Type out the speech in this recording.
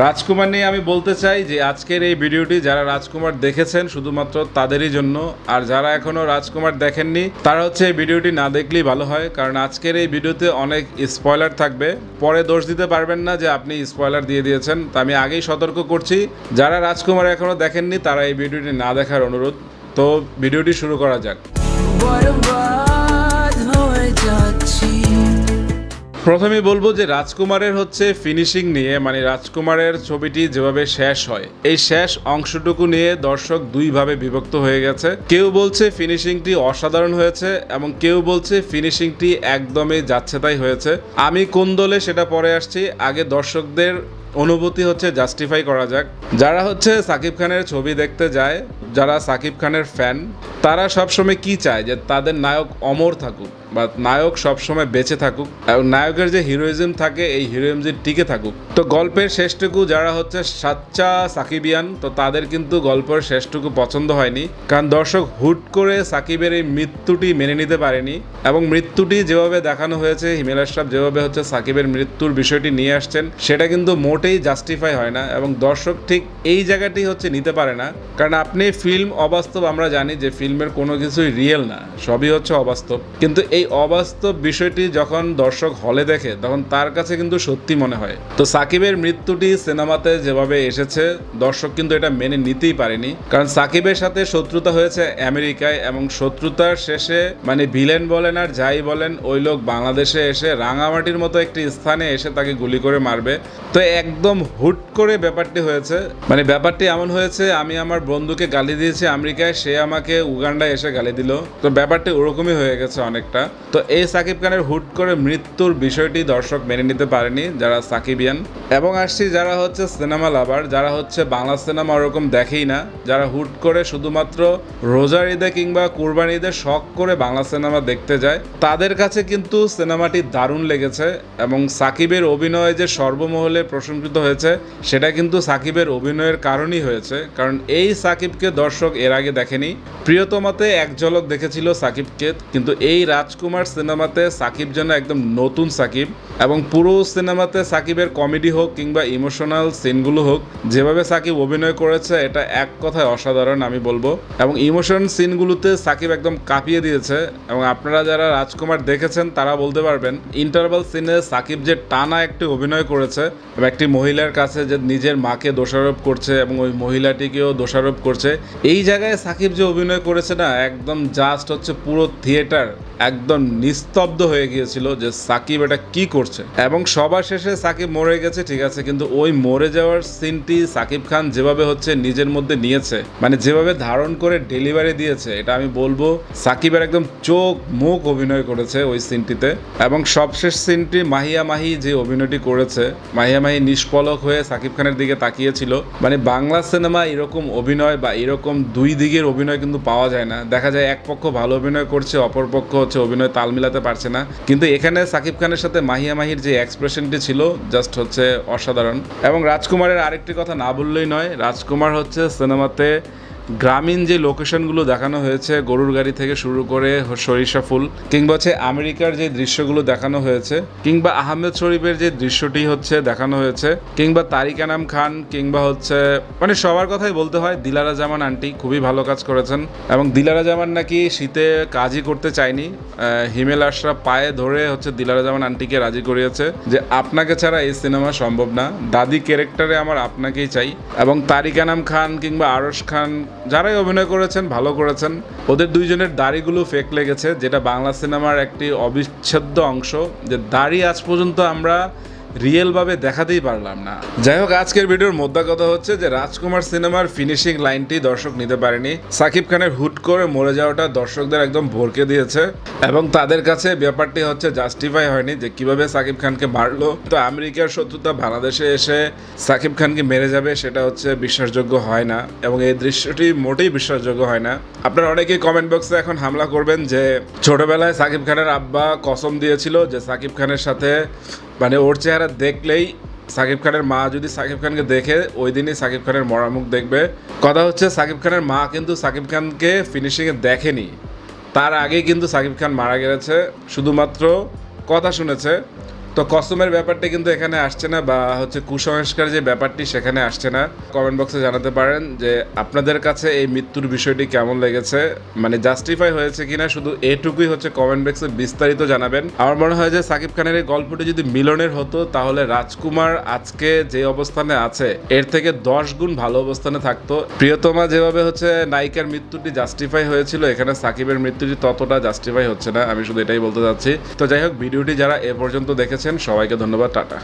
রাজকুমার নিয়ে আমি বলতে চাই যে আজকের এই ভিডিওটি যারা রাজকুমার দেখেছেন শুধুমাত্র তাদেরই জন্য, আর যারা এখনো রাজকুমার দেখেননি তারা হচ্ছে এই ভিডিওটি না দেখলেই ভালো হয়, কারণ আজকের এই ভিডিওতে অনেক স্পয়লার থাকবে। পরে দোষ দিতে পারবেন না যে আপনি স্পয়লার দিয়ে দিয়েছেন। তা আমি আগেই সতর্ক করছি, যারা রাজকুমার এখনো দেখেননি তারা এই ভিডিওটি না দেখার অনুরোধ। তো ভিডিওটি শুরু করা যাক। প্রথমেই বলবো যে রাজকুমারের হচ্ছে ফিনিশিং নিয়ে, মানে রাজকুমারের ছবিটি যেভাবে শেষ হয়, এই শেষ অংশটুকু নিয়ে দর্শক দুইভাবে বিভক্ত হয়ে গেছে। কেউ বলছে ফিনিশিংটি অসাধারণ হয়েছে এবং কেউ বলছে ফিনিশিংটি একদমই যাচ্ছে তাই হয়েছে। আমি কোন দলে সেটা পরে আসছি, আগে দর্শকদের অনুভূতি হচ্ছে জাস্টিফাই করা যাক। যারা হচ্ছে সাকিব খানের ছবি দেখতে যায়, যারা সাকিব খানের ফ্যান, তারা সবসময় কি চায় যে তাদের নায়ক অমর থাকুক বা নায়ক সবসময় বেঁচে থাকুক এবং নায়কের যে হিরোইজম থাকে এই হিরোইজম টিকে থাকুক। তো গল্পের শেষটুকু যারা হচ্ছে সাচ্চা সাকিবিয়ান, তো তাদের কিন্তু গল্পের শেষটুকু পছন্দ হয়নি, কারণ দর্শক হুট করে সাকিবের এই মৃত্যুটি মেনে নিতে পারেনি এবং মৃত্যুটি যেভাবে দেখানো হয়েছে, হিমেল আশরাফ যেভাবে হচ্ছে সাকিবের মৃত্যুর বিষয়টি নিয়ে আসছেন, সেটা কিন্তু মোটেই জাস্টিফাই হয় না এবং দর্শক ঠিক এই জায়গাটি হচ্ছে নিতে পারে না। কারণ আপনি ফিল্ম অবাস্তব, আমরা জানি যে ফিল্মের কোনো কিছুই রিয়েল না, সবই হচ্ছে অবাস্তব, কিন্তু এই অবাস্তব বিষয়টি যখন দর্শক হলে দেখে তখন তার কাছে কিন্তু সত্যি মনে হয়। তো সাকিবের মৃত্যুটি সিনেমাতে যেভাবে এসেছে দর্শক কিন্তু এটা মেনে নিতেই পারেনি, কারণ সাকিবের সাথে শত্রুতা হয়েছে আমেরিকায় এবং শত্রুতার শেষে মানে ভিলেন বলেন আর যাই বলেন, ওই লোক বাংলাদেশে এসে রাঙামাটির মতো একটি স্থানে এসে তাকে গুলি করে মারবে। তো একদম হুট করে ব্যাপারটি হয়েছে, মানে ব্যাপারটি এমন হয়েছে আমি আমার বন্ধুকে গালি দিয়েছি আমেরিকায়, সে আমাকে উগান্ডায় এসে গালি দিল। তো ব্যাপারটি ওরকমই হয়ে গেছে অনেকটা। তো এই সাকিব খানের হুট করে মৃত্যুর বিষয়টি দর্শক মেনে নিতে পারেনি যারা সাকিবিয়ান। এবং আসছি যারা হচ্ছে সিনেমা লাভার, যারা হচ্ছে বাংলা সিনেমা ওরকম দেখেই না, যারা হুট করে শুধুমাত্র রোজার ঈদে কিংবা কুরবানি ঈদে শখ করে বাংলা সিনেমা দেখতে যায়, তাদের কাছে কিন্তু সিনেমাটি দারুণ লেগেছে এবং সাকিবের অভিনয় যে সর্বমহলে প্রশংসিত হয়েছে সেটা কিন্তু সাকিবের অভিনয়ের কারণেই হয়েছে, কারণ এই সাকিবকে দর্শক এর আগে দেখেনি। প্রিয়তমাতে এক ঝলক দেখেছিল সাকিবকে, কিন্তু এই রাজকুমার সিনেমাতে সাকিব যেন একদম নতুন সাকিব এবং পুরো সিনেমাতে সাকিবের কমেডি হোক কিংবা ইমোশনাল সিনগুলো হোক, যেভাবে সাকিব অভিনয় করেছে এটা এক কথায় অসাধারণ আমি বলবো। এবং ইমোশন সিনগুলোতে সাকিব একদম কাঁপিয়ে দিয়েছে এবং আপনারা যারা রাজকুমার দেখেছেন তারা বলতে পারবেন ইন্টারভাল সিনে সাকিব যে টানা একটি অভিনয় করেছে এবং একটি মহিলার কাছে যে নিজের মাকে দোষারোপ করছে এবং ওই মহিলাটিকেও দোষারোপ করছে, এই জায়গায় সাকিব যে অভিনয় করেছে না, একদম জাস্ট হচ্ছে পুরো থিয়েটার একদম নিস্তব্ধ হয়ে গিয়েছিল যে সাকিব এটা কি করছে। এবং সবার শেষে সাকিব মরে গেছে ঠিক আছে, কিন্তু ওই মরে যাওয়ার সিনটি সাকিব খান যেভাবে হচ্ছে নিজের মধ্যে নিয়েছে, মানে যেভাবে ধারণ করে ডেলিভারি দিয়েছে, এটা আমি বলবো সাকিবের একদম চোখ মুখ অভিনয় করেছে ওই সিনটিতে। এবং সবশেষ সিনটি মাহিয়া মাহি যে অভিনয়টি করেছে, মাহিয়া মাহি নিষ্পলক হয়ে সাকিব খানের দিকে তাকিয়েছিল। মানে বাংলা সিনেমা এরকম অভিনয় বা এরকম দুই দিকের অভিনয় কিন্তু পাওয়া যায় না। দেখা যায় এক পক্ষ ভালো অভিনয় করছে, অপর পক্ষ হচ্ছে অভিনয় তাল মিলাতে পারছে না, কিন্তু এখানে সাকিব খানের সাথে মাহিয়া মাহির যে এক্সপ্রেশনটি ছিল জাস্ট হচ্ছে অসাধারণ। এবং রাজকুমারের আরেকটি কথা না বললেই নয়, রাজকুমার হচ্ছে সিনেমাতে গ্রামীণ যে লোকেশনগুলো দেখানো হয়েছে, গরুর গাড়ি থেকে শুরু করে সরিষা ফুল কিংবা হচ্ছে আমেরিকার যে দৃশ্যগুলো দেখানো হয়েছে, কিংবা আহমেদ শরীফের যে দৃশ্যটি হচ্ছে দেখানো হয়েছে, কিংবা তারিক আনাম খান, কিংবা হচ্ছে মানে সবার কথাই বলতে হয় দিলারা জামান আন্টি খুবই ভালো কাজ করেছেন। এবং দিলারা জামান নাকি শীতে কাজই করতে চায়নি, হিমেল আশরাফ পায়ে ধরে হচ্ছে দিলারা জামান আন্টিকে রাজি করিয়েছে যে আপনাকে ছাড়া এই সিনেমা সম্ভব না, দাদি ক্যারেক্টারে আমার আপনাকেই চাই। এবং তারিক আনাম খান কিংবা আরশ খান যারাই অভিনয় করেছেন ভালো করেছেন। ওদের দুইজনের দাড়িগুলো ফেক লেগেছে, যেটা বাংলা সিনেমার একটি অবিচ্ছেদ্য অংশ, যে দাড়ি আজ পর্যন্ত আমরা রিয়েলভাবে দেখাতেই পারলাম না। যাই হোক, আজকের ভিডিওর মোদ্দা কথা হচ্ছে যে রাজকুমার সিনেমার ফিনিশিং লাইনটি দর্শক নিতে পারেনি। সাকিব খানের হুট করে মরে যাওয়াটা দর্শকদের একদম ভরকে দিয়েছে এবং তাদের কাছে ব্যাপারটি হচ্ছে জাস্টিফাই হয়নি যে কিভাবে সাকিব খানকে মারলো। তো আমেরিকার শত্রুতা বাংলাদেশে এসে সাকিব খানকে মেরে যাবে সেটা হচ্ছে বিশ্বাসযোগ্য হয় না এবং এই দৃশ্যটি মোটেই বিশ্বাসযোগ্য হয় না। আপনারা অনেকেই কমেন্ট বক্সে এখন হামলা করবেন যে ছোটবেলায় সাকিব খানের আব্বা কসম দিয়েছিল যে সাকিব খানের সাথে মানে ওর চেহারা দেখলেই সাকিব খানের মা যদি সাকিব খানকে দেখে ওই দিনই সাকিব খানের মরা মুখ দেখবে। কথা হচ্ছে সাকিব খানের মা কিন্তু সাকিব খানকে ফিনিশিংয়ে দেখেনি, তার আগেই কিন্তু সাকিব খান মারা গেছে, শুধুমাত্র কথা শুনেছে। তো কসমের ব্যাপারটা কিন্তু এখানে আসছে না, বা হচ্ছে কুসংস্কার যে ব্যাপারটি সেখানে আসছে না। কমেন্ট বক্সে জানাতে পারেন যে আপনাদের কাছে এই মৃত্যুর বিষয়টি কেমন লেগেছে, মানে জাস্টিফাই হয়েছে কিনা, শুধু এটুকুই হচ্ছে কমেন্ট বক্সে বিস্তারিত জানাবেন। আমার মনে হয় যে সাকিব খানের এই গল্পটি যদি মিলনের হতো তাহলে রাজকুমার আজকে যে অবস্থানে আছে এর থেকে 10 গুণ ভালো অবস্থানে থাকতো। প্রিয়তমা যেভাবে হচ্ছে নায়িকার মৃত্যুটি জাস্টিফাই হয়েছিল, এখানে সাকিবের মৃত্যুটি ততটা জাস্টিফাই হচ্ছে না। আমি শুধু এটাই বলতে চাচ্ছি। তো যাই হোক, ভিডিওটি যারা এ পর্যন্ত দেখেছেন সবাইকে ধন্যবাদ, টাটা।